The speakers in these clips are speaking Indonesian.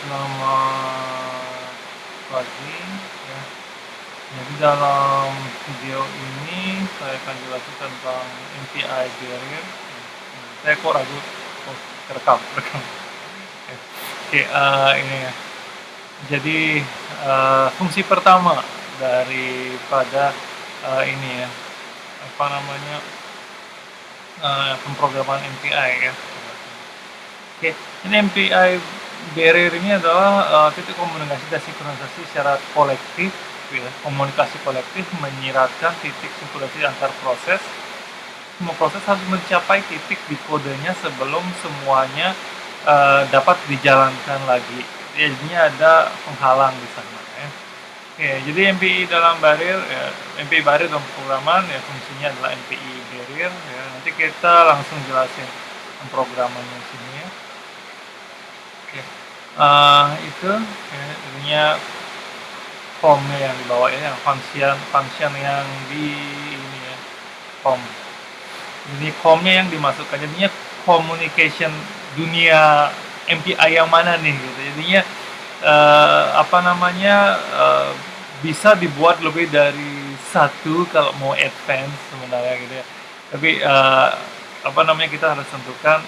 Selamat pagi ya. Jadi dalam video ini saya akan jelaskan tentang MPI barrier. Saya kok ragu, oh rekam. Oke, ini ya. Jadi fungsi pertama daripada ini ya, apa namanya, pemrograman MPI ya. Oke, ini MPI barrier ini adalah titik komunikasi dan sinkronisasi secara kolektif, ya. Komunikasi kolektif menyiratkan titik sinkronisasi antar proses. Semua proses harus mencapai titik di kodenya sebelum semuanya dapat dijalankan lagi. Jadinya ada penghalang di sana. Ya. Oke, jadi MPI dalam barrier, ya, MPI barrier dalam pemrograman ya fungsinya adalah MPI barrier. Ya. Nanti kita langsung jelasin pemrogramannya di sini ya. Oke, itu ya, ininya form-nya yang dibawa ya, yang function yang di ini ya, form. Ini form-nya yang dimasukkan, jadinya communication dunia MPI yang mana nih gitu. Jadinya apa namanya, bisa dibuat lebih dari satu kalau mau advance sebenarnya gitu ya. Tapi apa namanya, kita harus tentukan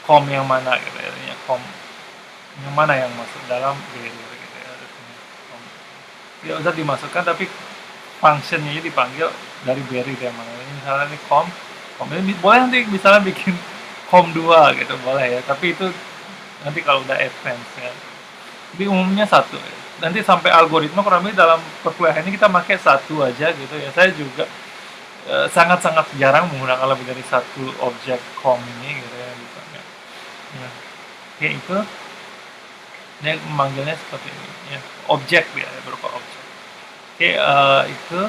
com yang mana gitu ya, jadinya com yang mana yang masuk dalam barrier gitu ya. Tidak usah dimasukkan tapi functionnya dipanggil dari barrier yang mana. Ini misalnya ini com ini boleh nanti misalnya bikin com 2 gitu boleh ya, tapi itu nanti kalau udah advance ya. Jadi umumnya satu ya. Nanti sampai algoritma kurang lebih dalam perkuliahan ini kita pakai satu aja gitu ya. Saya juga sangat-sangat jarang menggunakan lebih dari satu objek com ini gitu ya misalnya. Ya. Oke, itu dia memanggilnya seperti ini ya, objek ya, berupa objek. Oke, itu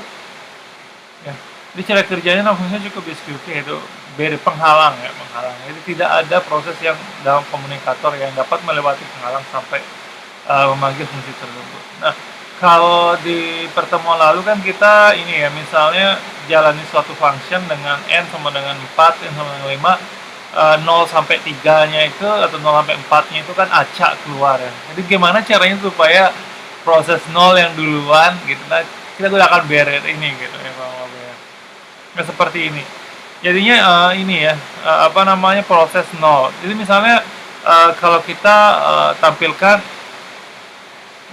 ya. Jadi cara kerjanya fungsinya cukup deskriptif, yaitu beri penghalang ya, penghalang. Jadi tidak ada proses yang dalam komunikator yang dapat melewati penghalang sampai memanggil fungsi tersebut. Nah, kalau di pertemuan lalu kan kita ini ya, misalnya jalani suatu function dengan n sama dengan 4, n sama dengan 5, 0 sampai 3-nya itu atau 0 sampai 4-nya itu kan acak keluar ya. Jadi gimana caranya supaya proses 0 yang duluan gitu, nah kita gunakan barrier ini gitu ya, nah, seperti ini. Jadinya ini ya, apa namanya, proses 0. Jadi misalnya kalau kita tampilkan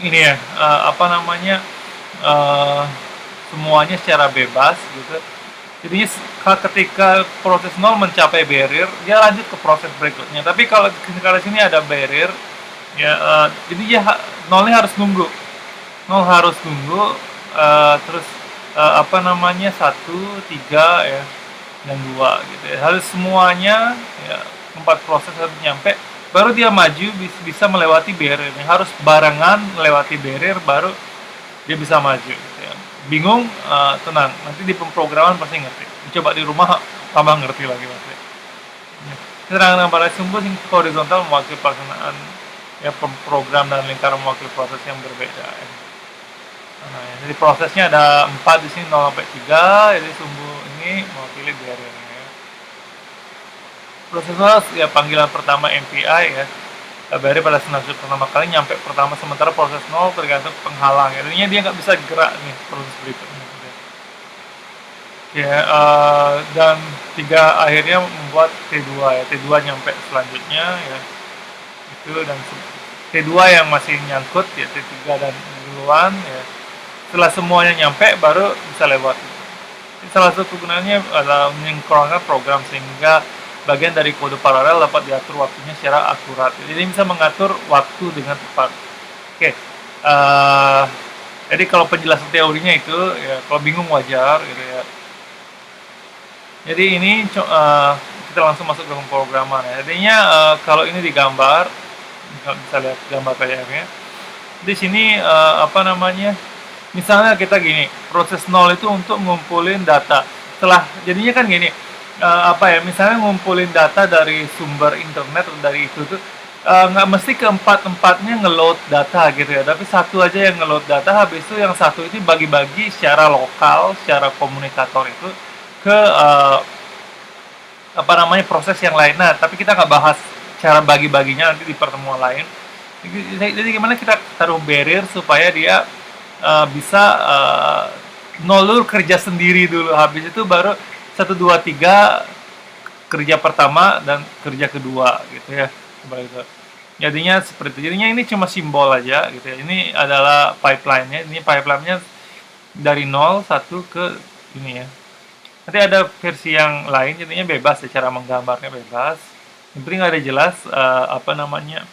ini ya, apa namanya, semuanya secara bebas gitu. Jadinya ketika proses 0 mencapai barrier, dia lanjut ke proses berikutnya. Tapi kalau di sini ada barrier, ya, jadi dia nolnya harus nunggu. 0 harus nunggu, terus apa namanya, 1, 3 ya, dan 2 gitu ya. Harus semuanya ya, 4 proses harus nyampe, baru dia maju bisa melewati barrier. Harus barengan melewati barrier baru dia bisa maju gitu ya. Bingung, tenang, nanti di pemrograman pasti ngerti. Dicoba di rumah tambah ngerti lagi pasti. Keterangan pada sumber horizontal mewakili pelaksanaan ya, program dan lingkaran mewakili proses yang berbeda ya. Nah, jadi prosesnya ada 4 di sini, 0 sampai 3, jadi sumbu ini mewakili barrier ya. Proses ya, panggilan pertama MPI ya. Barrier pada sinapsis pertama kali nyampe pertama, sementara proses 0 tergantung penghalang. Jadinya dia nggak bisa gerak nih proses berikutnya. Ya, dan 3 akhirnya membuat T2 ya. T2 nyampe selanjutnya ya. Itu dan T2 yang masih nyangkut ya, T3 dan duluan ya. Setelah semuanya nyampe baru bisa lewat. Salah satu kegunaannya adalah mensinkronkan program sehingga bagian dari kode paralel dapat diatur waktunya secara akurat. Jadi bisa mengatur waktu dengan tepat. Oke, jadi kalau penjelasan teorinya itu ya, kalau bingung wajar gitu ya. Jadi ini kita langsung masuk ke pemrograman ya. Jadinya kalau ini digambar, bisa lihat gambar PDF-nya. Di sini apa namanya? Misalnya kita gini, proses 0 itu untuk ngumpulin data. Setelah jadinya kan gini, apa ya, misalnya ngumpulin data dari sumber internet atau dari itu tuh nggak mesti keempat-empatnya ngeload data gitu ya, tapi satu aja yang ngeload data, habis itu yang satu ini bagi-bagi secara lokal, secara komunikator itu ke apa namanya, proses yang lain. Nah, tapi kita nggak bahas cara bagi-baginya nanti di pertemuan lain. Jadi gimana kita taruh barrier supaya dia bisa nol dulu kerja sendiri dulu, habis itu baru satu dua tiga kerja pertama dan kerja kedua gitu ya, seperti itu. Jadinya seperti itu. Jadinya ini cuma simbol aja gitu ya. Ini adalah pipeline-nya. Ini pipeline-nya dari nol satu ke ini ya. Nanti ada versi yang lain, jadinya bebas ya, cara menggambarnya bebas. Yang penting ada jelas apa namanya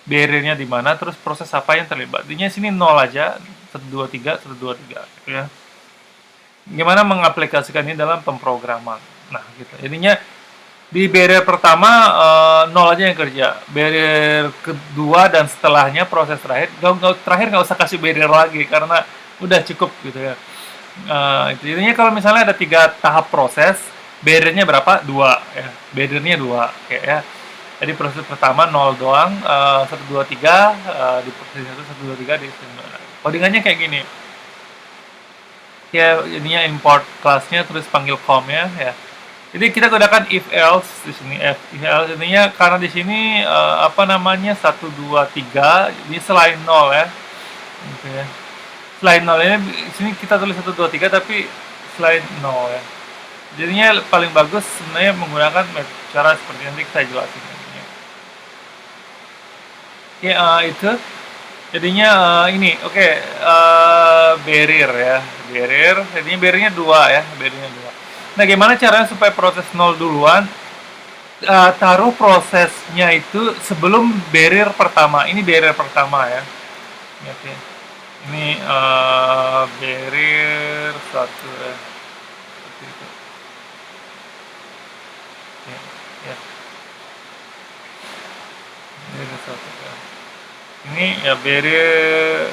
barrier-nya di mana, terus proses apa yang terlibat. Jadinya sini nol aja, satu dua tiga gitu ya. Gimana mengaplikasikan ini dalam pemrograman. Nah, gitu. Jadinya di barrier pertama nol aja yang kerja. Barrier kedua dan setelahnya proses terakhir, terakhir nggak usah kasih barrier lagi karena udah cukup gitu ya. Itu jadinya kalau misalnya ada 3 tahap proses, barriernya berapa? 2 ya. Barriernya 2 kayak ya. Jadi proses pertama 0 doang, 1 2 3 di proses 1 1 2 3 di codingannya kayak gini. Ya, jadinya import kelasnya terus panggil com-nya ya. Jadi kita gunakan if else di sini, if else intinya karena di sini apa namanya 1 2 3 ini selain 0 ya. Gitu ya. Selain 0 ini di sini kita tulis 1 2 3 tapi selain 0 ya. Jadinya paling bagus sebenarnya menggunakan cara seperti nanti saya jelasin. Oke, itu jadinya ini oke, barrier ya, barrier jadinya barriernya 2 ya, barriernya 2. Nah, gimana caranya supaya proses 0 duluan? Taruh prosesnya itu sebelum barrier pertama. Ini barrier pertama ya. Oke. Ini barrier 1 ya. Seperti itu. Ya, ya. Barrier 1 ya. Ini ya barrier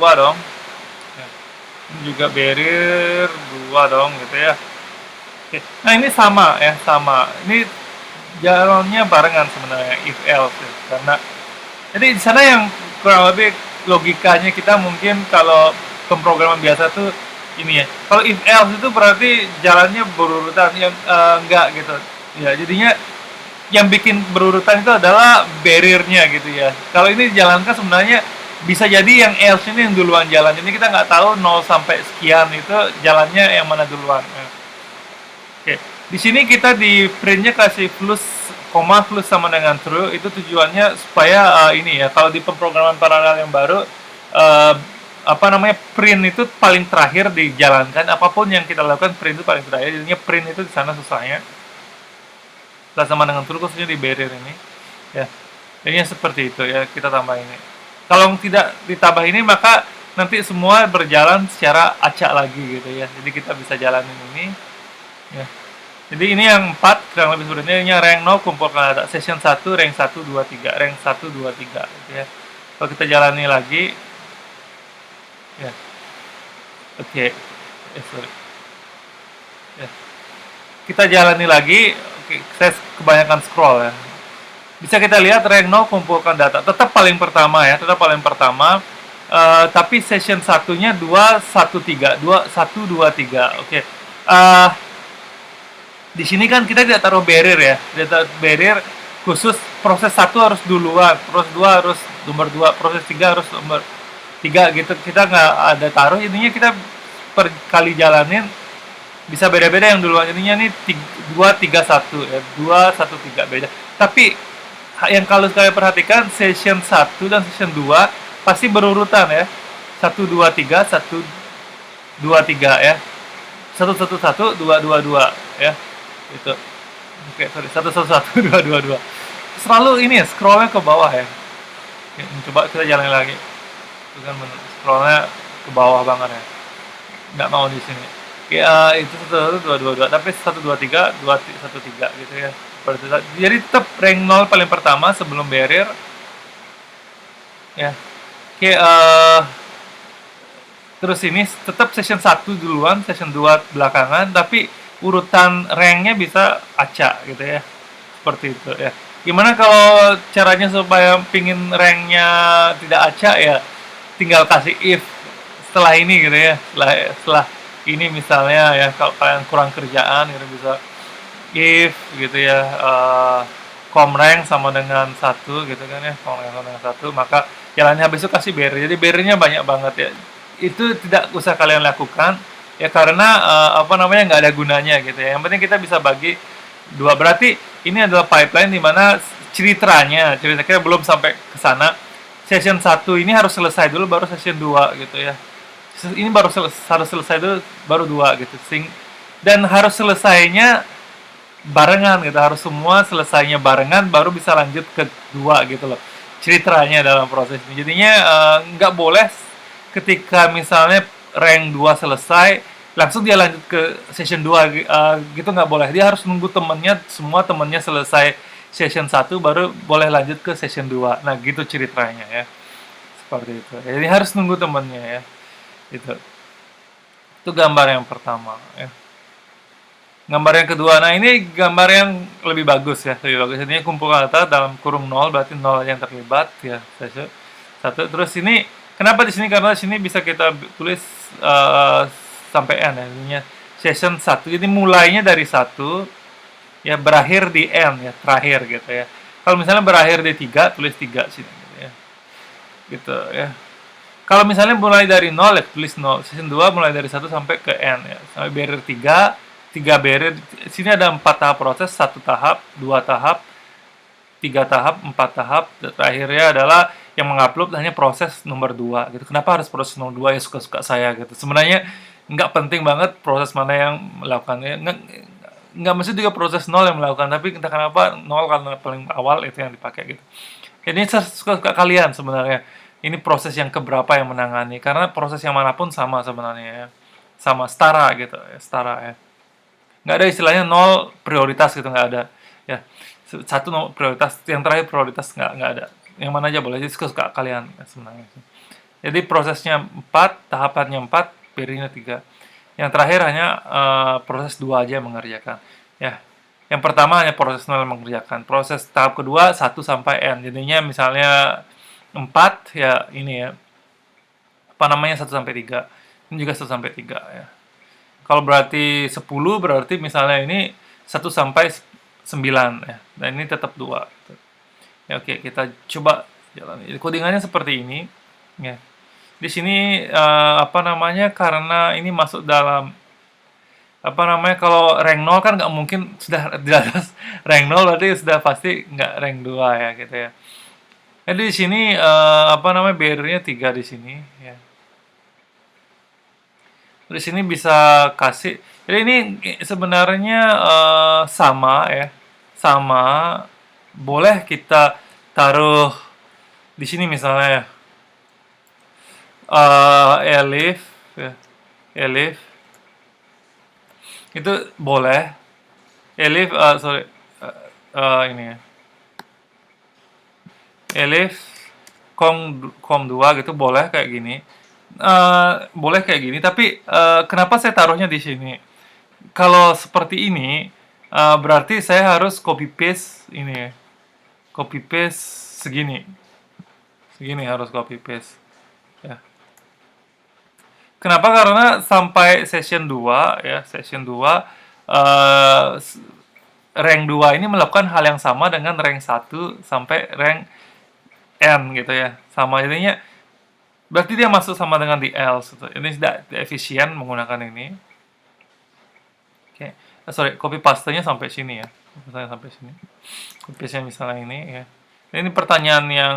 2 dong. Ya. Ini juga barrier 2 dong gitu ya. Oke. Nah, ini sama ya, sama. Ini jalannya barengan sebenarnya if else ya. Karena jadi di sana yang kurang lebih logikanya kita mungkin kalau pemrograman biasa tuh ini ya. Kalau if else itu berarti jalannya berurutan yang enggak gitu. Ya, jadinya yang bikin berurutan itu adalah barriernya gitu ya. Kalau ini dijalankan sebenarnya bisa jadi yang else ini yang duluan jalan. Jadi kita nggak tahu 0 sampai sekian itu jalannya yang mana duluan. Oke, di sini kita di printnya kasih plus, koma plus sama dengan true. Itu tujuannya supaya ini ya, kalau di pemrograman paralel yang baru apa namanya print itu paling terakhir dijalankan. Apapun yang kita lakukan print itu paling terakhir. Jadinya print itu di sana susahnya. Plus sama dengan true khususnya di barrier ini. Ya, jadinya seperti itu ya, kita tambah ini. Kalau tidak ditambah ini maka nanti semua berjalan secara acak lagi gitu ya. Jadi kita bisa jalanin ini. Ya. Jadi ini yang 4 kurang lebih sebenarnya ini rank 0 kumpulkan data session 1 rank 1 2 3 rank 1 2 3 gitu ya. Kalau kita jalani lagi ya. Oke. Sorry. Ya. Kita jalani lagi. Oke, saya kebanyakan scroll ya. Bisa kita lihat rank 0 kumpulkan data. Tetap paling pertama ya, tetap paling pertama. Tapi session satunya 2 1 3 2 1 2 3. Oke. Di sini kan kita tidak taruh barrier ya. Tidak taruh barrier khusus proses 1 harus duluan, proses 2 harus nomor 2, proses 3 harus nomor 3 gitu. Kita nggak ada taruh, intinya kita per kali jalanin bisa beda-beda yang duluan. Intinya nih 2 3 1 ya, 2 1 3 beda. Tapi yang kalau kalian perhatikan session 1 dan session 2 pasti berurutan ya. 1 2 3 1 2 3 ya. 1 1 1 2 2 2 ya. Itu. Oke, sorry. 1 1 1 2 2 2. Selalu ini ya, scrollnya ke bawah ya. Oke, coba kita jalan lagi. Itu kan scrollnya ke bawah banget ya. Nggak mau di sini. Ya, itu 1 1 2 2 2, tapi 1 2 3 2 1 3 gitu ya. Jadi tetap rank 0 paling pertama sebelum barrier. Ya. Oke, terus ini tetap session 1 duluan, session 2 belakangan, tapi urutan ranknya bisa acak gitu ya. Seperti itu ya. Gimana kalau caranya supaya pingin ranknya tidak acak ya? Tinggal kasih if setelah ini gitu ya. Setelah ini misalnya ya, kalau kalian kurang kerjaan gitu bisa if gitu ya, comrank sama dengan satu gitu kan ya, comrank sama dengan satu, maka jalannya habis itu kasih barrier. Jadi barriernya banyak banget ya. Itu tidak usah kalian lakukan ya karena apa namanya nggak ada gunanya gitu ya. Yang penting kita bisa bagi dua. Berarti ini adalah pipeline di mana ceritanya kita belum sampai ke sana. Session satu ini harus selesai dulu baru session 2 gitu ya. Ini baru harus selesai dulu baru 2 gitu. Dan harus selesainya barengan gitu, harus semua selesainya barengan baru bisa lanjut ke 2 gitu loh. Ceritanya dalam proses ini. Jadinya nggak boleh ketika misalnya rank 2 selesai langsung dia lanjut ke session 2 gitu nggak boleh. Dia harus nunggu temennya semua temennya selesai session satu baru boleh lanjut ke session 2. Nah, gitu ceritanya ya. Seperti itu. Jadi harus nunggu temennya ya. Itu gambar yang pertama ya. Gambar yang kedua, nah ini gambar yang lebih bagus ya, lebih bagus. Ini kumpulkan data dalam kurung 0, berarti 0 yang terlibat ya. Satu. Terus ini kenapa di sini? Karena di sini bisa kita tulis sampai n ya. Ininya session 1. Jadi mulainya dari 1 ya, berakhir di n ya, terakhir gitu ya. Kalau misalnya berakhir di 3, tulis 3 sini gitu ya. Gitu ya. Kalau misalnya mulai dari 0 ya tulis 0. Session 2 mulai dari 1 sampai ke n ya. Sampai barrier 3 barrier. Sini ada 4 tahap proses, 1 tahap, 2 tahap, 3 tahap, 4 tahap. Dan terakhirnya adalah yang mengupload hanya proses nomor 2 gitu. Kenapa harus proses nomor 2 ya, suka-suka saya gitu. Sebenarnya nggak penting banget proses mana yang melakukannya. Nggak mesti juga proses 0 yang melakukan, tapi entah kenapa 0 karena paling awal itu yang dipakai gitu. Ini suka-suka kalian sebenarnya. Ini proses yang keberapa yang menangani, karena proses yang manapun sama sebenarnya ya. Sama, setara gitu ya, setara ya. Nggak ada istilahnya 0 prioritas gitu, nggak ada ya. 1 prioritas, yang terakhir prioritas, nggak ada. Yang mana aja boleh, jadi suka-suka kalian ya, sebenarnya. Jadi prosesnya 4, tahapannya 4, periodenya 3. Yang terakhir hanya proses 2 aja yang mengerjakan ya. Yang pertama hanya proses 0 yang mengerjakan. Proses tahap kedua 1 sampai n. Jadinya misalnya 4 ya, ini ya, apa namanya, 1 sampai 3. Ini juga 1 sampai 3 ya. Kalau berarti 10 berarti misalnya ini 1 sampai 9 ya. Dan ini tetap 2. Ya, oke, kita coba jalan. Codingannya seperti ini ya. Di sini apa namanya, karena ini masuk dalam apa namanya, kalau rank 0 kan nggak mungkin sudah di atas rank 0, berarti sudah pasti nggak rank 2 ya gitu ya. Jadi di sini apa namanya, barrier-nya 3 di sini ya. Di sini bisa kasih. Jadi ini sebenarnya sama ya. Sama. Boleh kita taruh di sini misalnya ya. Elif ya. Elif itu boleh. Elif sorry, ini ya. Elif com 2 gitu boleh kayak gini. Boleh kayak gini, tapi kenapa saya taruhnya di sini? Kalau seperti ini, berarti saya harus copy paste ini ya. Copy paste segini. Segini harus copy paste. Ya. Kenapa? Karena sampai session 2 ya, session 2 rank 2 ini melakukan hal yang sama dengan rank 1 sampai rank N gitu ya. Sama, jadinya berarti dia masuk sama dengan di else gitu. Ini tidak efisien menggunakan ini. Oke. Sorry, copy paste-nya sampai sini ya. Misalnya sampai sini. Copy paste-nya misalnya ini ya. Ini pertanyaan yang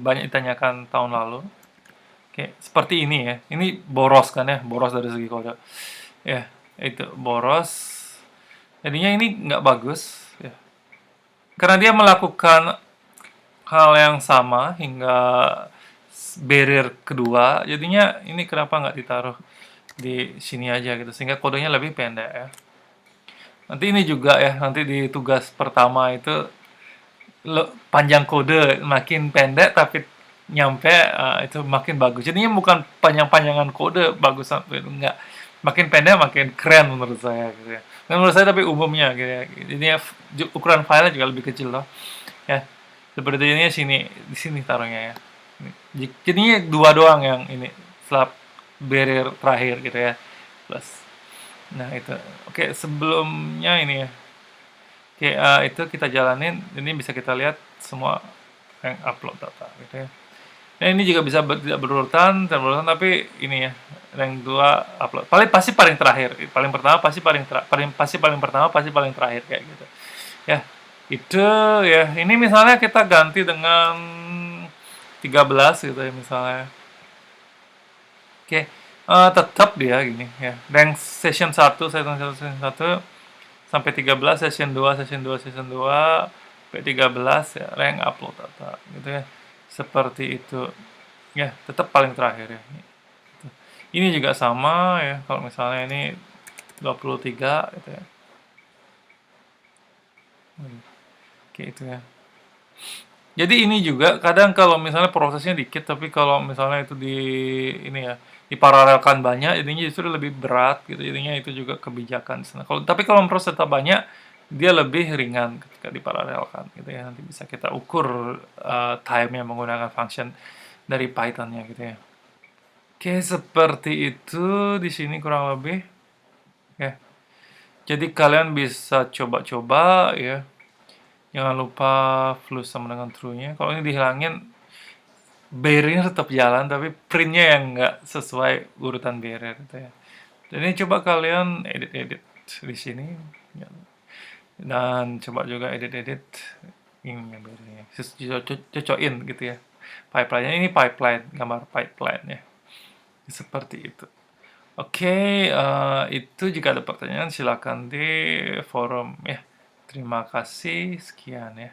banyak ditanyakan tahun lalu. Oke, seperti ini ya. Ini boros kan ya, boros dari segi kode. Ya, itu boros. Jadinya ini nggak bagus ya. Karena dia melakukan hal yang sama hingga barrier kedua, jadinya ini kenapa nggak ditaruh di sini aja gitu, sehingga kodenya lebih pendek ya. Nanti ini juga ya, nanti di tugas pertama itu panjang kode makin pendek tapi nyampe itu makin bagus. Jadinya bukan panjang-panjangan kode bagus sampai enggak, makin pendek makin keren menurut saya gitu ya. Menurut saya tapi umumnya gitu ya. Jadinya ukuran filenya juga lebih kecil loh. Ya. Seperti ini sini, di sini taruhnya ya. Jadinya 2 doang yang ini setelah barrier terakhir gitu ya. Plus. Nah, itu. Oke, sebelumnya ini ya. Oke, itu kita jalanin, ini bisa kita lihat semua yang upload data gitu ya. Nah, ini juga bisa tidak berurutan, tapi ini ya, rank 2 upload. Paling terakhir, paling pertama pasti paling pertama pasti paling terakhir kayak gitu. Ya, itu ya. Ini misalnya kita ganti dengan 13 gitu ya misalnya. Oke, tetap dia gini ya. Rank session 1 sampai 13, session 2 sampai 13 ya, rank upload data gitu ya. Seperti itu. Ya, tetap paling terakhir ya. Ini juga sama ya, kalau misalnya ini 23 gitu ya. Kayak itu ya. Jadi ini juga kadang kalau misalnya prosesnya dikit, tapi kalau misalnya itu di ini ya, diparalelkan banyak, jadinya justru lebih berat gitu. Jadinya itu juga kebijakan di sana. Kalau proses tetap banyak, dia lebih ringan ketika diparalelkan gitu ya. Nanti bisa kita ukur time-nya menggunakan function dari Python-nya gitu ya. Oke, seperti itu di sini kurang lebih ya. Jadi kalian bisa coba-coba ya. Jangan lupa flu sama dengan true-nya. Kalau ini dihilangin, barrier tetap jalan, tapi print-nya yang nggak sesuai urutan barrier gitu ya. Jadi coba kalian edit-edit di sini ya. Dan coba juga edit-edit ini barrier-nya. Cocokin gitu ya. Pipeline-nya ini pipeline, gambar pipeline ya. Seperti itu. Oke, itu jika ada pertanyaan silakan di forum ya. Terima kasih, sekian ya.